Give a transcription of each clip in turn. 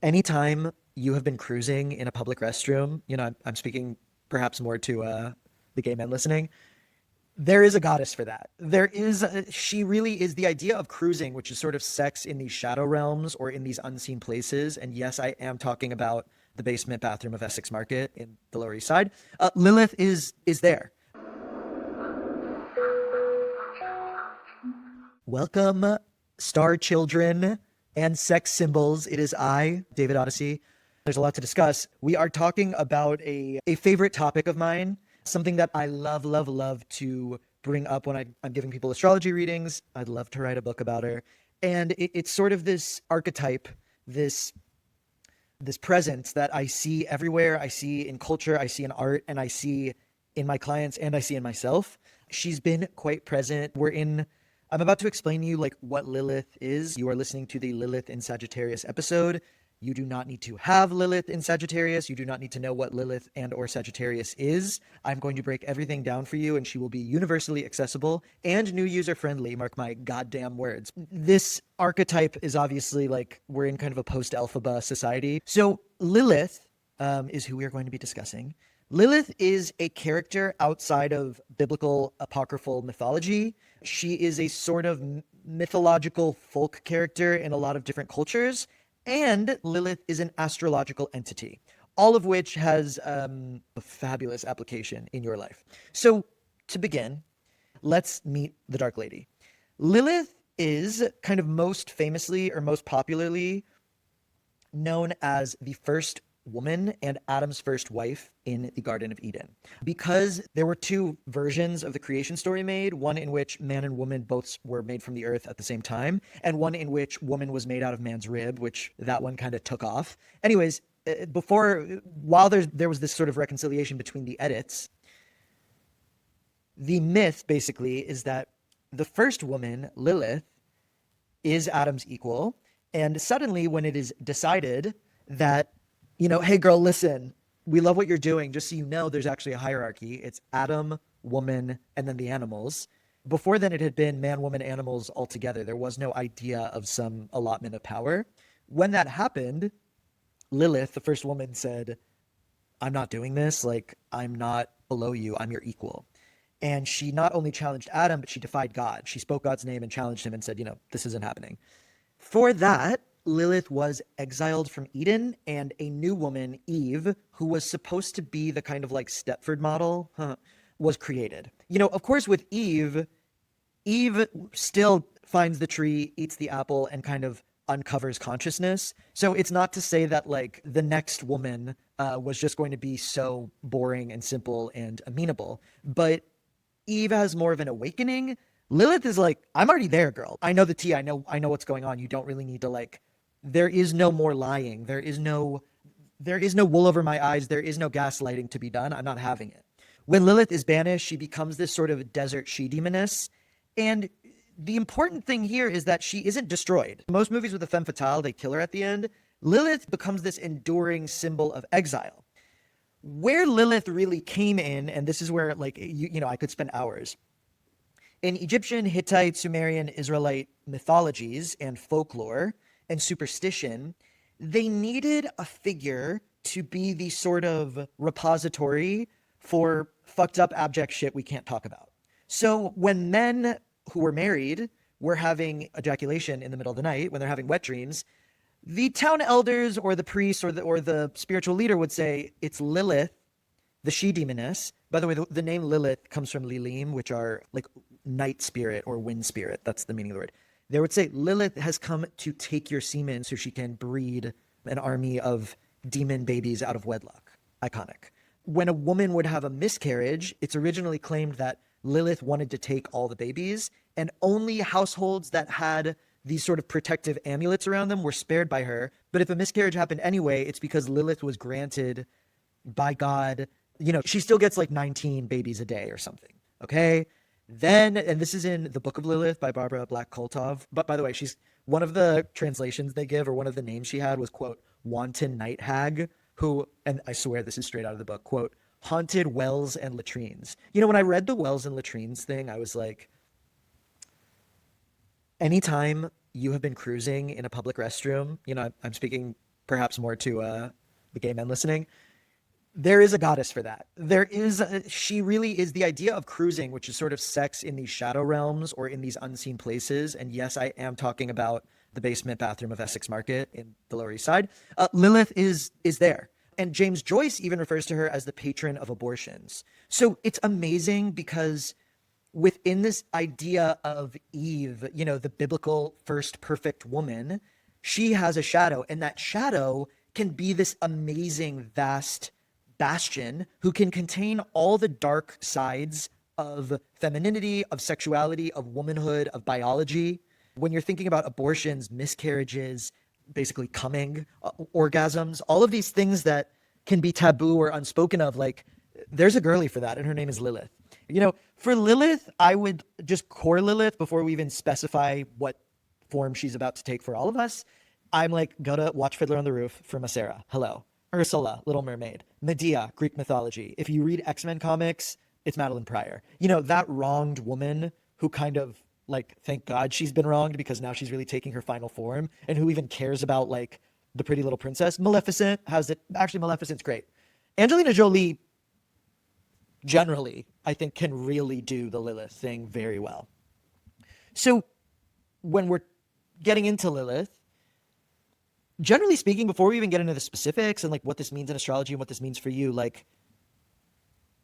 Anytime you have been cruising in a public restroom, I'm speaking perhaps more to the gay men listening. There is a goddess for that. She really is the idea of cruising, which is sort of sex in these shadow realms or in these unseen places. And yes, I am talking about the basement bathroom of Essex Market in the Lower East Side. Lilith is there. Welcome, star children and sex symbols. It is I, David Odyssey. There's a lot to discuss. We are talking about a favorite topic of mine, something that I love, love, love to bring up when I'm giving people astrology readings. I'd love to write a book about her. And it's sort of this archetype, this this presence that I see everywhere. I see in culture, I see in art, and I see in my clients, and I see in myself. She's been quite present. I'm about to explain to you like what Lilith is. You are listening to the Lilith in Sagittarius episode. You do not need to have Lilith in Sagittarius. You do not need to know what Lilith and or Sagittarius is. I'm going to break everything down for you, and she will be universally accessible and new user friendly. Mark my goddamn words. This archetype is obviously like we're in kind of a post-alphaba society. So Lilith is who we are going to be discussing. Lilith is a character outside of biblical apocryphal mythology. She is a sort of mythological folk character in a lot of different cultures. And Lilith is an astrological entity, all of which has a fabulous application in your life. So to begin, let's meet the Dark Lady. Lilith is kind of most famously or most popularly known as the first woman and Adam's first wife in the Garden of Eden. Because there were two versions of the creation story made, one in which man and woman both were made from the earth at the same time, and one in which woman was made out of man's rib, which that one kind of took off. Anyways, while there was this sort of reconciliation between the edits, the myth basically is that the first woman, Lilith, is Adam's equal, and suddenly when it is decided that hey girl, listen, we love what you're doing. Just so you know, there's actually a hierarchy. It's Adam, woman, and then the animals. Before then, it had been man, woman, animals all together. There was no idea of some allotment of power. When that happened, Lilith, the first woman, said, I'm not doing this. Like, I'm not below you. I'm your equal. And she not only challenged Adam, but she defied God. She spoke God's name and challenged him and said, this isn't happening. For that, Lilith was exiled from Eden, and a new woman, Eve, who was supposed to be the kind of like Stepford model, was created. Of course, with Eve still finds the tree, eats the apple, and kind of uncovers consciousness. So it's not to say that like the next woman was just going to be so boring and simple and amenable, but Eve has more of an awakening. Lilith is like, I'm already there, girl. I know the tea. I know what's going on. You don't really need to like, there is no more lying. There is no wool over my eyes. There is no gaslighting to be done. I'm not having it. When Lilith is banished, she becomes this sort of desert she-demoness. And the important thing here is that she isn't destroyed. Most movies with a femme fatale, they kill her at the end. Lilith becomes this enduring symbol of exile. Where Lilith really came in, and this is where like, I could spend hours. In Egyptian, Hittite, Sumerian, Israelite mythologies and folklore and superstition, they needed a figure to be the sort of repository for fucked up abject shit we can't talk about. So when men who were married were having ejaculation in the middle of the night, when they're having wet dreams, the town elders or the priest or the spiritual leader would say, it's Lilith, the she-demoness. By the way, the name Lilith comes from Lilim, which are like night spirit or wind spirit. That's the meaning of the word. They would say Lilith has come to take your semen so she can breed an army of demon babies out of wedlock. Iconic. When a woman would have a miscarriage, it's originally claimed that Lilith wanted to take all the babies, and only households that had these sort of protective amulets around them were spared by her. But if a miscarriage happened anyway, it's because Lilith was granted by God. She still gets like 19 babies a day or something. Okay. Then, and this is in the Book of Lilith by Barbara Black-Koltov. But by the way, she's one of the translations they give, or one of the names she had was, quote, wanton night hag, who, and I swear this is straight out of the book, quote, haunted wells and latrines. When I read the wells and latrines thing, I was like, anytime you have been cruising in a public restroom, I'm speaking perhaps more to the gay men listening. There is a goddess for that. She really is the idea of cruising, which is sort of sex in these shadow realms or in these unseen places. And yes, I am talking about the basement bathroom of Essex Market in the Lower East Side. Lilith is there. And James Joyce even refers to her as the patron of abortions. So it's amazing because within this idea of Eve, the biblical first perfect woman, she has a shadow, and that shadow can be this amazing, vast bastion who can contain all the dark sides of femininity, of sexuality, of womanhood, of biology. When you're thinking about abortions, miscarriages, basically coming, orgasms, all of these things that can be taboo or unspoken of, like, there's a girly for that, and her name is Lilith. For Lilith, I would just core Lilith before we even specify what form she's about to take for all of us. I'm like, go to Watch Fiddler on the Roof for Masera. Hello. Ursula, Little Mermaid. Medea, Greek mythology. If you read X-Men comics, it's Madeline Pryor. That wronged woman who kind of, like, thank God she's been wronged because now she's really taking her final form, and who even cares about, like, the pretty little princess. Maleficent has it. Actually, Maleficent's great. Angelina Jolie, generally, I think, can really do the Lilith thing very well. So when we're getting into Lilith, generally speaking, before we even get into the specifics and like what this means in astrology and what this means for you, like,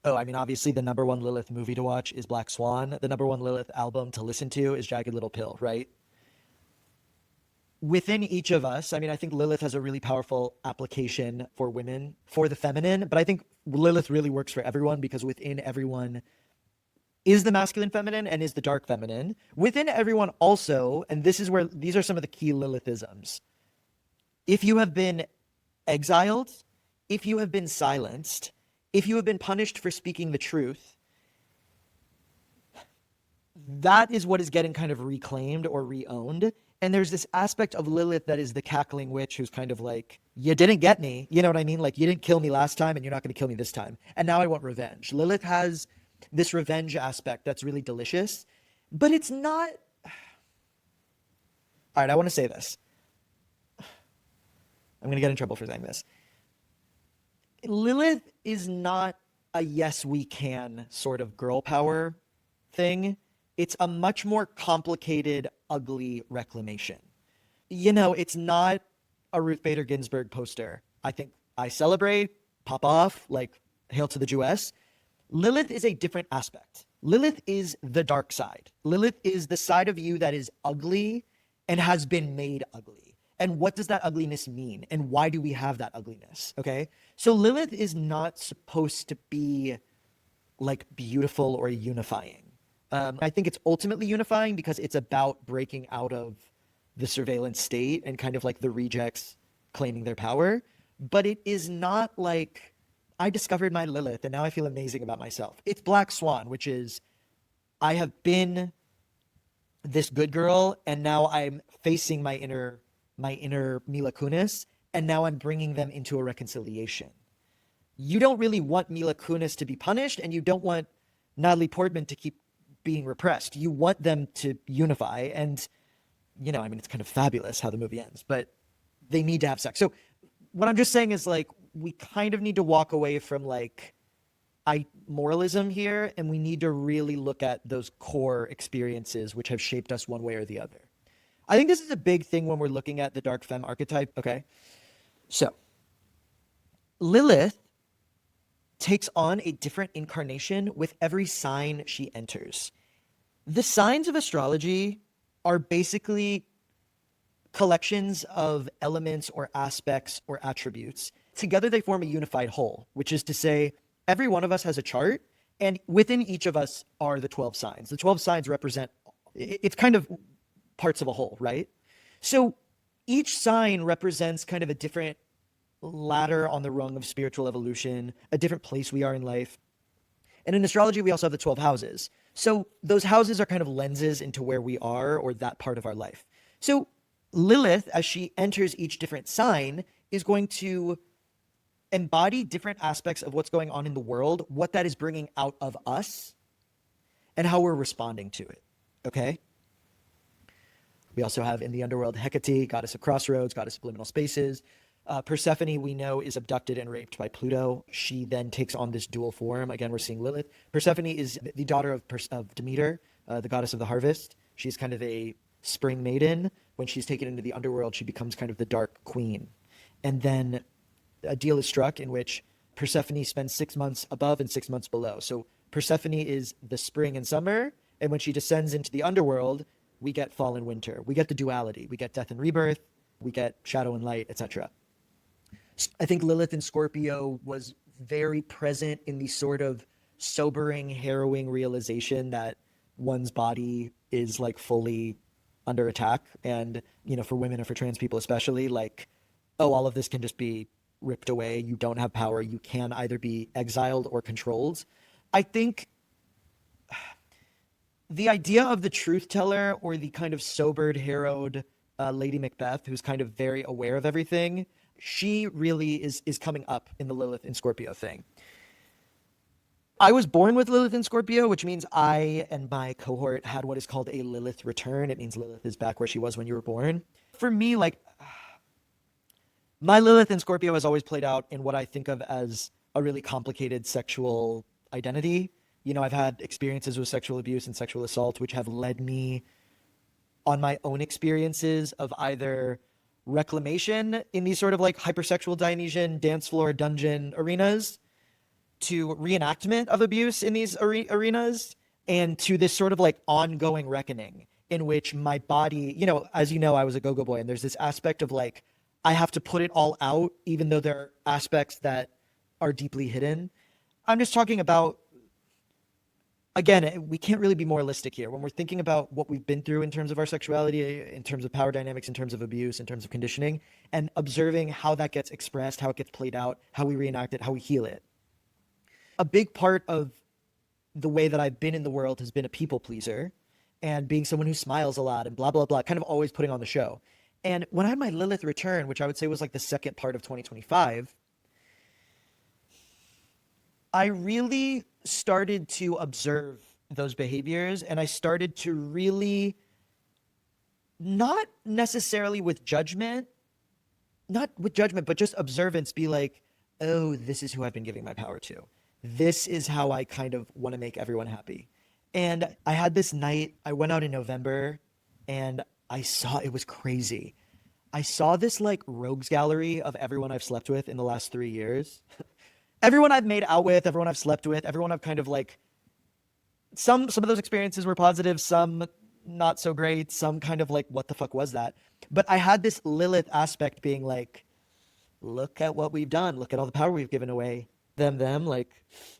obviously the number one Lilith movie to watch is Black Swan. The number one Lilith album to listen to is Jagged Little Pill, right? Within each of us, I think Lilith has a really powerful application for women, for the feminine, but I think Lilith really works for everyone because within everyone is the masculine feminine and is the dark feminine. Within everyone also, and this is where these are some of the key Lilithisms. If you have been exiled, if you have been silenced, if you have been punished for speaking the truth, that is what is getting kind of reclaimed or re-owned. And there's this aspect of Lilith that is the cackling witch who's kind of like, you didn't get me. You know what I mean? Like, you didn't kill me last time and you're not going to kill me this time. And now I want revenge. Lilith has this revenge aspect that's really delicious, but it's not. All right, I want to say this. I'm going to get in trouble for saying this. Lilith is not a yes, we can sort of girl power thing. It's a much more complicated, ugly reclamation. It's not a Ruth Bader Ginsburg poster. I think I celebrate, pop off, like, hail to the Jewess. Lilith is a different aspect. Lilith is the dark side. Lilith is the side of you that is ugly and has been made ugly. And what does that ugliness mean? And why do we have that ugliness? Okay. So Lilith is not supposed to be like beautiful or unifying. I think it's ultimately unifying because it's about breaking out of the surveillance state and kind of like the rejects claiming their power. But it is not like I discovered my Lilith and now I feel amazing about myself. It's Black Swan, which is I have been this good girl and now I'm facing my inner Mila Kunis, and now I'm bringing them into a reconciliation. You don't really want Mila Kunis to be punished, and you don't want Natalie Portman to keep being repressed. You want them to unify, and, it's kind of fabulous how the movie ends, but they need to have sex. So what I'm just saying is, like, we kind of need to walk away from, like, moralism here, and we need to really look at those core experiences which have shaped us one way or the other. I think this is a big thing when we're looking at the dark femme archetype. Okay. So Lilith takes on a different incarnation with every sign she enters. The signs of astrology are basically collections of elements or aspects or attributes. Together they form a unified whole, which is to say every one of us has a chart, and within each of us are the 12 signs. The 12 signs represent, it's kind of parts of a whole, right? So each sign represents kind of a different ladder on the rung of spiritual evolution, a different place we are in life. And in astrology, we also have the 12 houses. So those houses are kind of lenses into where we are or that part of our life. So Lilith, as she enters each different sign, is going to embody different aspects of what's going on in the world, what that is bringing out of us, and how we're responding to it, okay? We also have in the underworld Hecate, goddess of crossroads, goddess of liminal spaces. Persephone, we know, is abducted and raped by Pluto. She then takes on this dual form. Again, we're seeing Lilith. Persephone is the daughter of Demeter, the goddess of the harvest. She's kind of a spring maiden. When she's taken into the underworld, she becomes kind of the dark queen. And then a deal is struck in which Persephone spends 6 months above and 6 months below. So Persephone is the spring and summer. And when she descends into the underworld, we get fall and winter. We get the duality. We get death and rebirth. We get shadow and light, etc. I think Lilith in Scorpio was very present in the sort of sobering, harrowing realization that one's body is like fully under attack. And, for women and for trans people especially, like, oh, all of this can just be ripped away. You don't have power. You can either be exiled or controlled. I think the idea of the truth teller or the kind of sobered, harrowed Lady Macbeth, who's kind of very aware of everything, she really is coming up in the Lilith in Scorpio thing. I was born with Lilith in Scorpio, which means I and my cohort had what is called a Lilith return. It means Lilith is back where she was when you were born. For me, like, my Lilith in Scorpio has always played out in what I think of as a really complicated sexual identity. I've had experiences with sexual abuse and sexual assault, which have led me on my own experiences of either reclamation in these sort of like hypersexual Dionysian dance floor dungeon arenas, to reenactment of abuse in these arenas, and to this sort of like ongoing reckoning in which my body, as you know, I was a go-go boy, and there's this aspect of like, I have to put it all out, even though there are aspects that are deeply hidden. I'm just talking about, again, we can't really be moralistic here. When we're thinking about what we've been through in terms of our sexuality, in terms of power dynamics, in terms of abuse, in terms of conditioning, and observing how that gets expressed, how it gets played out, how we reenact it, how we heal it. A big part of the way that I've been in the world has been a people pleaser and being someone who smiles a lot and blah, blah, blah, kind of always putting on the show. And when I had my Lilith return, which I would say was like the second part of 2025, I really started to observe those behaviors, and I started to really, not necessarily with judgment, but just observance, be like, oh, this is who I've been giving my power to. This is how I kind of want to make everyone happy. And I had this night, I went out in November, and it was crazy. I saw this like rogues gallery of everyone I've slept with in the last 3 years. Everyone I've made out with, everyone I've slept with, everyone I've kind of like, some of those experiences were positive, some not so great, some kind of like, what the fuck was that? But I had this Lilith aspect being like, look at what we've done. Look at all the power we've given away. Them, like,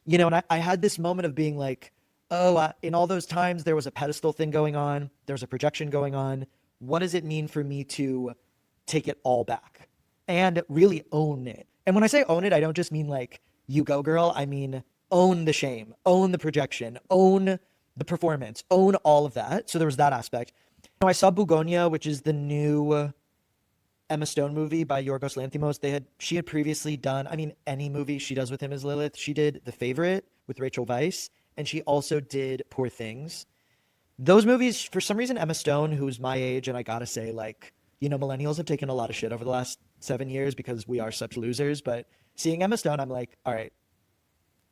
and I had this moment of being like, oh, in all those times, there was a pedestal thing going on. There was a projection going on. What does it mean for me to take it all back and really own it? And when I say own it, I don't just mean like, you go girl. I mean, own the shame, own the projection, own the performance, own all of that. So there was that aspect. I saw Bugonia, which is the new Emma Stone movie by Yorgos Lanthimos. She had previously done, any movie she does with him as Lilith. She did The Favorite with Rachel Weisz, and she also did Poor Things. Those movies, for some reason, Emma Stone, who's my age, and I gotta say, like, millennials have taken a lot of shit over the last 7 years because we are such losers, but seeing Emma Stone, I'm like, all right,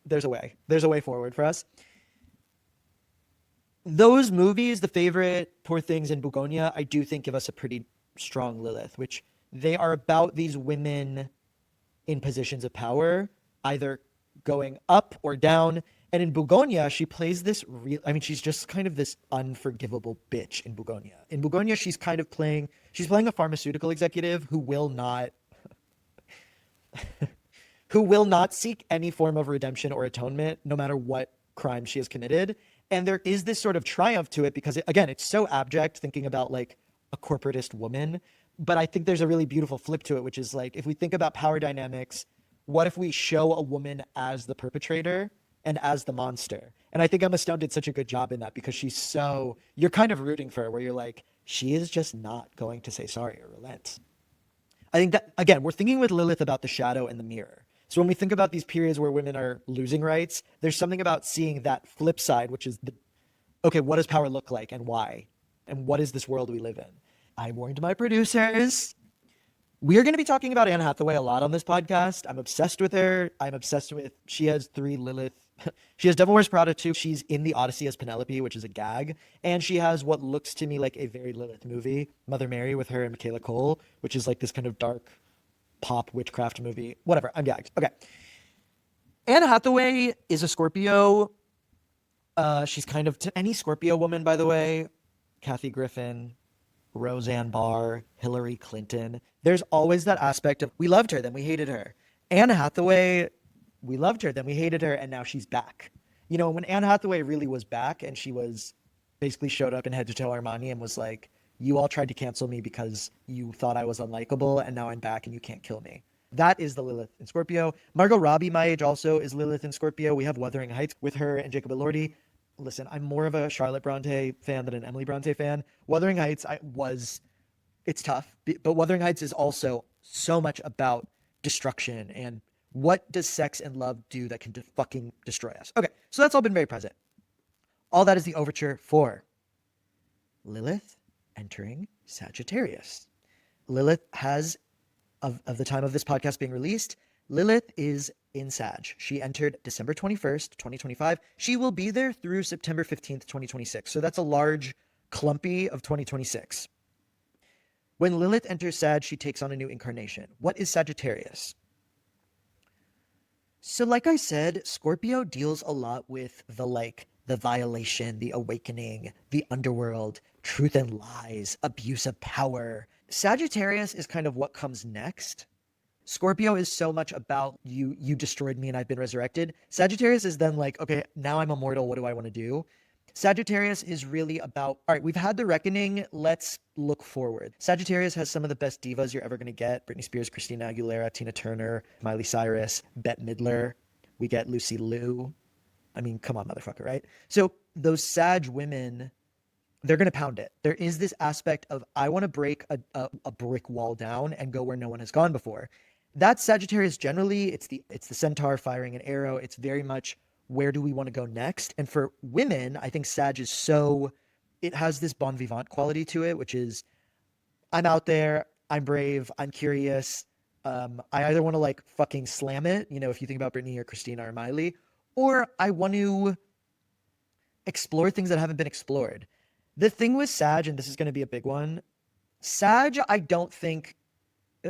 there's a way forward for us. Those movies, The Favorite, Poor Things, and Bugonia, I do think give us a pretty strong Lilith, which they are about these women in positions of power, either going up or down. And in Bugonia, she plays this she's just kind of this unforgivable bitch in Bugonia. In Bugonia, she's playing a pharmaceutical executive who will not seek any form of redemption or atonement, no matter what crime she has committed. And there is this sort of triumph to it because, again, it's so abject thinking about like a corporatist woman. But I think there's a really beautiful flip to it, which is like, if we think about power dynamics, what if we show a woman as the perpetrator and as the monster? And I think Emma Stone did such a good job in that because you're kind of rooting for her, where you're like, she is just not going to say sorry or relent. I think that, again, we're thinking with Lilith about the shadow and the mirror. So when we think about these periods where women are losing rights, there's something about seeing that flip side, which is okay, what does power look like and why? And what is this world we live in? I warned my producers. We are going to be talking about Anne Hathaway a lot on this podcast. I'm obsessed with her. She has 3 Lilith. She has Devil Wears Prada too. She's in the Odyssey as Penelope, which is a gag. And she has what looks to me like a very Lilith movie, Mother Mary, with her and Michaela Cole, which is like this kind of dark pop witchcraft movie. Whatever, I'm gagged. Okay. Anne Hathaway is a Scorpio. She's kind of, to any Scorpio woman, by the way, Kathy Griffin, Roseanne Barr, Hillary Clinton. There's always that aspect of we loved her, then we hated her. Anne Hathaway, we loved her, then we hated her, and now she's back. You know, when Anne Hathaway really was back and she was basically showed up in head to toe Armani and was like, you all tried to cancel me because you thought I was unlikable, and now I'm back and you can't kill me. That is the Lilith in Scorpio. Margot Robbie, my age, also is Lilith in Scorpio. We have Wuthering Heights with her and Jacob Elordi. Listen, I'm more of a Charlotte Bronte fan than an Emily Bronte fan. Wuthering Heights, it's tough, but Wuthering Heights is also so much about destruction and what does sex and love do that can fucking destroy us. Okay, so that's all been very present. All that is the overture for Lilith entering Sagittarius. Lilith has, of the time of this podcast being released, Lilith is in Sag. She entered December 21st, 2025. She will be there through September 15th, 2026. So that's a large clumpy of 2026. When Lilith enters Sag, she takes on a new incarnation. What is Sagittarius? So like I said, Scorpio deals a lot with the violation, the awakening, the underworld, truth and lies, abuse of power. Sagittarius is kind of what comes next. Scorpio is so much about you destroyed me and I've been resurrected. Sagittarius is then like, okay, now I'm immortal. What do I want to do? Sagittarius is really about, all right, we've had the reckoning. Let's look forward. Sagittarius has some of the best divas you're ever going to get. Britney Spears, Christina Aguilera, Tina Turner, Miley Cyrus, Bette Midler. We get Lucy Liu. I mean, come on, motherfucker, right? So those Sag women, they're going to pound it. There is this aspect of, I want to break a brick wall down and go where no one has gone before. That's Sagittarius generally. It's the centaur firing an arrow. It's very much, where do we want to go next? And for women, I think Sag is it has this bon vivant quality to it, which is, I'm out there, I'm brave, I'm curious. I either want to like fucking slam it, you know, if you think about Britney or Christina or Miley, or I want to explore things that haven't been explored. The thing with Sag, and this is going to be a big one, Sag, I don't think,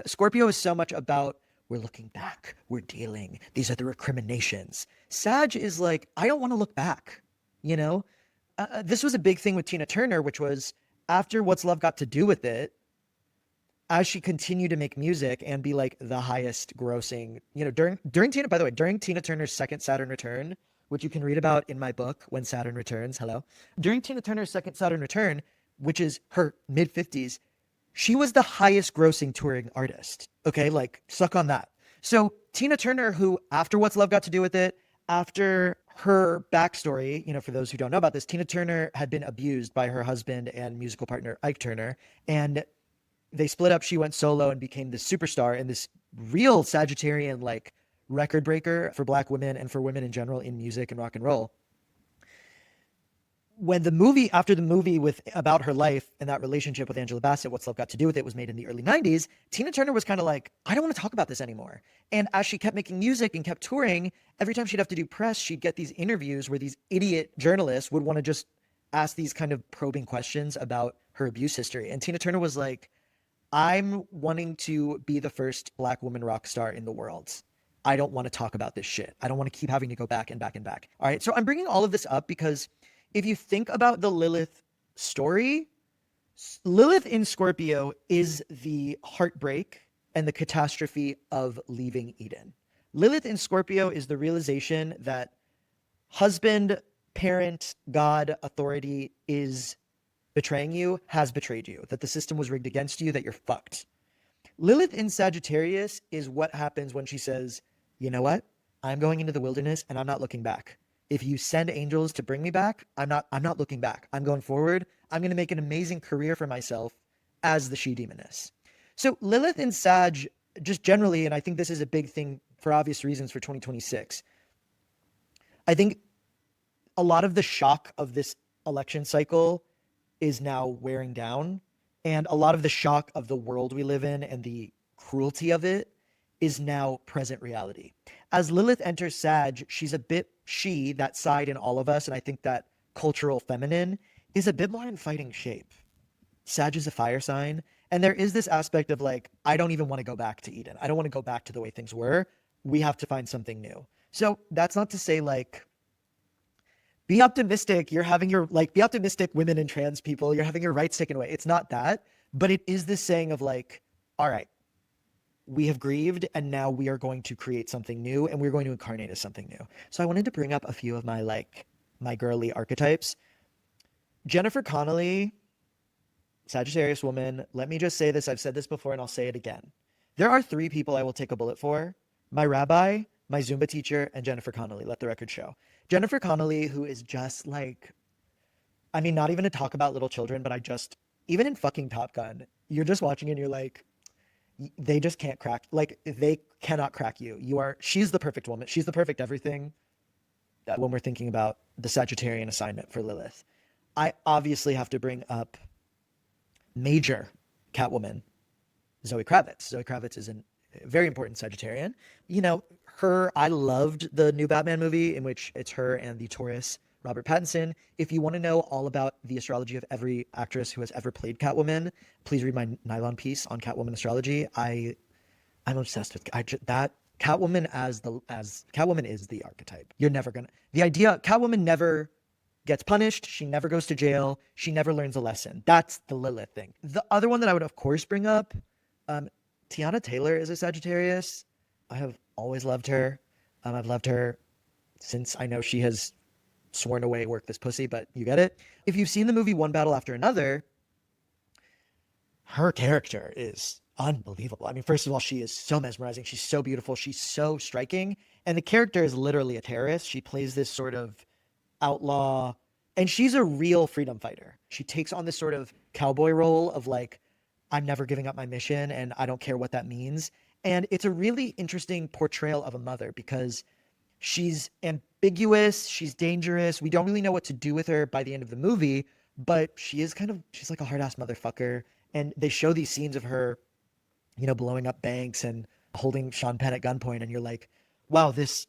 Scorpio is so much about, we're looking back, we're dealing, these are the recriminations. Sag is like, I don't want to look back, you know? This was a big thing with Tina Turner, which was after What's Love Got to Do with It, as she continued to make music and be like the highest grossing, you know, during Tina Turner's second Saturn return, which you can read about in my book, When Saturn Returns, during Tina Turner's second Saturn return, which is her mid-50s, she was the highest grossing touring artist. Okay, like suck on that. So Tina Turner, who after What's Love Got to Do with It, after her backstory, you know, for those who don't know about this, Tina Turner had been abused by her husband and musical partner Ike Turner, and they split up. She went solo and became this superstar and this real Sagittarian like record breaker for Black women and for women in general in music and rock and roll. When after the movie about her life and that relationship with Angela Bassett, What's Love Got to Do with It, was made in the early 90s, Tina Turner was kind of like, I don't want to talk about this anymore. And as she kept making music and kept touring, every time she'd have to do press, she'd get these interviews where these idiot journalists would want to just ask these kind of probing questions about her abuse history. And Tina Turner was like, I'm wanting to be the first Black woman rock star in the world. I don't want to talk about this shit. I don't want to keep having to go back and back and back. All right, so I'm bringing all of this up because if you think about the Lilith story, Lilith in Scorpio is the heartbreak and the catastrophe of leaving Eden. Lilith in Scorpio is the realization that husband, parent, God, authority is betraying you, has betrayed you, that the system was rigged against you, that you're fucked. Lilith in Sagittarius is what happens when she says, you know what? I'm going into the wilderness and I'm not looking back. If you send angels to bring me back, I'm not looking back. I'm going forward. I'm going to make an amazing career for myself as the she-demoness. So Lilith in Sag, just generally, and I think this is a big thing for obvious reasons for 2026, I think a lot of the shock of this election cycle is now wearing down, and a lot of the shock of the world we live in and the cruelty of it is now present reality. As Lilith enters Sag, that side in all of us, and I think that cultural feminine is a bit more in fighting shape. Sag is a fire sign, and there is this aspect of like, I don't even want to go back to Eden. I don't want to go back to the way things were. We have to find something new. So that's not to say like, be optimistic. Be optimistic, women and trans people. You're having your rights taken away. It's not that, but it is this saying of like, all right, we have grieved and now we are going to create something new and we're going to incarnate as something new. So I wanted to bring up a few of my girly archetypes. Jennifer Connelly, Sagittarius woman. Let me just say this. I've said this before and I'll say it again. There are 3 people I will take a bullet for: my rabbi, my Zumba teacher, and Jennifer Connelly. Let the record show. Jennifer Connelly, who is just like, I mean, not even to talk about little children, but even in fucking Top Gun, you're just watching and you're like, they just can't crack, like, they cannot crack you. She's the perfect woman. She's the perfect everything when we're thinking about the Sagittarian assignment for Lilith. I obviously have to bring up major Catwoman, Zoe Kravitz. Zoe Kravitz is a very important Sagittarian. I loved the new Batman movie in which it's her and the Taurus Robert Pattinson. If you want to know all about the astrology of every actress who has ever played Catwoman, please read my nylon piece on Catwoman astrology. I'm obsessed with that. Catwoman Catwoman is the archetype. The idea, Catwoman never gets punished. She never goes to jail. She never learns a lesson. That's the Lilith thing. The other one that I would of course bring up, Tiana Taylor is a Sagittarius. I have always loved her. I've loved her since I know she has sworn away work this pussy, but you get it. If you've seen the movie One Battle After Another, her character is unbelievable. I mean, first of all, she is so mesmerizing. She's so beautiful. She's so striking. And the character is literally a terrorist. She plays this sort of outlaw, and she's a real freedom fighter. She takes on this sort of cowboy role of like, I'm never giving up my mission and I don't care what that means. And it's a really interesting portrayal of a mother because she's ambiguous, she's dangerous. We don't really know what to do with her by the end of the movie, but she's like a hard-ass motherfucker. And they show these scenes of her, blowing up banks and holding Sean Penn at gunpoint. And you're like, wow, this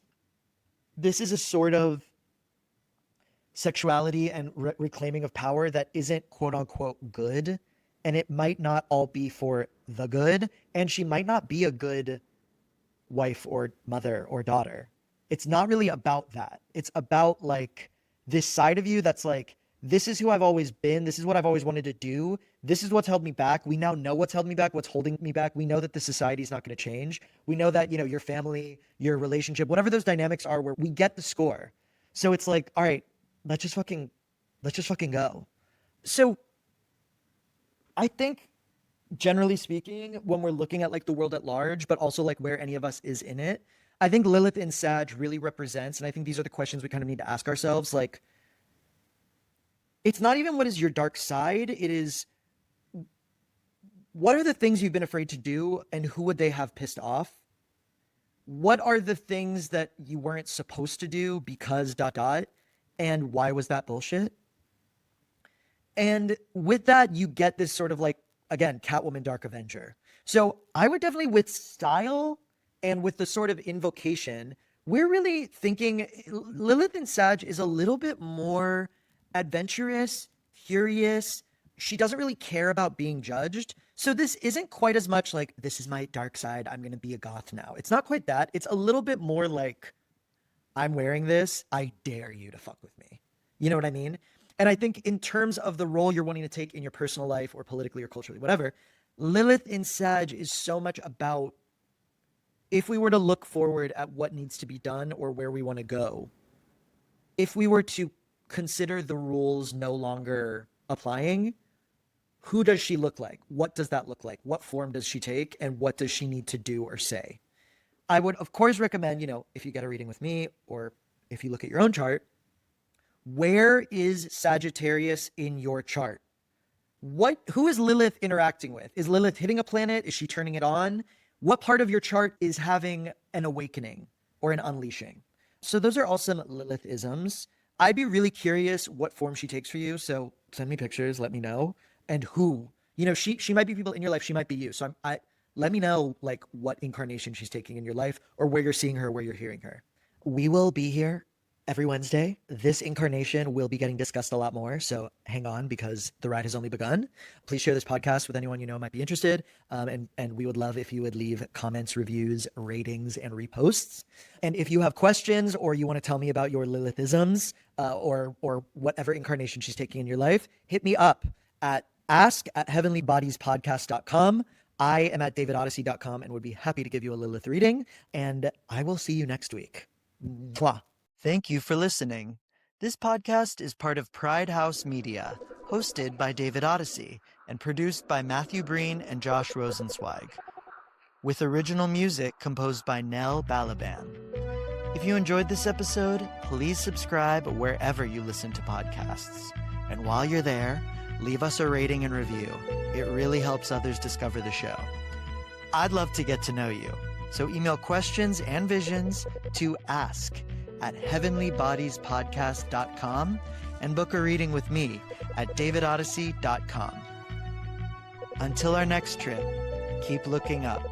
is a sort of sexuality and reclaiming of power that isn't quote unquote good. And it might not all be for the good. And she might not be a good wife or mother or daughter. It's not really about that. It's about like this side of you that's like, this is who I've always been. This is what I've always wanted to do. This is what's held me back. We now know what's held me back, what's holding me back. We know that the society is not going to change. We know that, your family, your relationship, whatever those dynamics are, where we get the score. So it's like, all right, let's just fucking go. So I think, generally speaking, when we're looking at like the world at large, but also like where any of us is in it, I think Lilith in Sag really represents, and I think these are the questions we kind of need to ask ourselves. Like, it's not even what is your dark side. It is, what are the things you've been afraid to do and who would they have pissed off? What are the things that you weren't supposed to do because ... and why was that bullshit? And with that, you get this sort of like, again, Catwoman Dark Avenger. So I would definitely, with style and with the sort of invocation, we're really thinking Lilith in Sag is a little bit more adventurous, curious. She doesn't really care about being judged. So this isn't quite as much like, this is my dark side, I'm going to be a goth now. It's not quite that. It's a little bit more like, I'm wearing this, I dare you to fuck with me. You know what I mean? And I think in terms of the role you're wanting to take in your personal life or politically or culturally, whatever, Lilith in Sag is so much about, if we were to look forward at what needs to be done or where we want to go, if we were to consider the rules no longer applying, who does she look like? What does that look like? What form does she take? And what does she need to do or say? I would, of course, recommend, if you get a reading with me or if you look at your own chart, where is Sagittarius in your chart? Who is Lilith interacting with? Is Lilith hitting a planet? Is she turning it on? What part of your chart is having an awakening or an unleashing? So those are all some Lilith-isms. I'd be really curious what form she takes for you. So send me pictures, let me know. And who, she might be people in your life. She might be you. So Let me know like what incarnation she's taking in your life, or where you're seeing her, where you're hearing her. We will be here every Wednesday. This incarnation will be getting discussed a lot more, so hang on because the ride has only begun. Please share this podcast with anyone you know might be interested, and we would love if you would leave comments, reviews, ratings, and reposts. And if you have questions or you want to tell me about your Lilithisms, or whatever incarnation she's taking in your life, hit me up at ask@heavenlybodiespodcast.com. I am at davidodyssey.com and would be happy to give you a Lilith reading. And I will see you next week. Mwah. Thank you for listening. This podcast is part of Pride House Media, hosted by David Odyssey, and produced by Matthew Breen and Josh Rosenzweig, with original music composed by Nell Balaban. If you enjoyed this episode, please subscribe wherever you listen to podcasts. And while you're there, leave us a rating and review. It really helps others discover the show. I'd love to get to know you, so email questions and visions to ask@heavenlybodiespodcast.com and book a reading with me at davidodyssey.com. Until our next trip, keep looking up.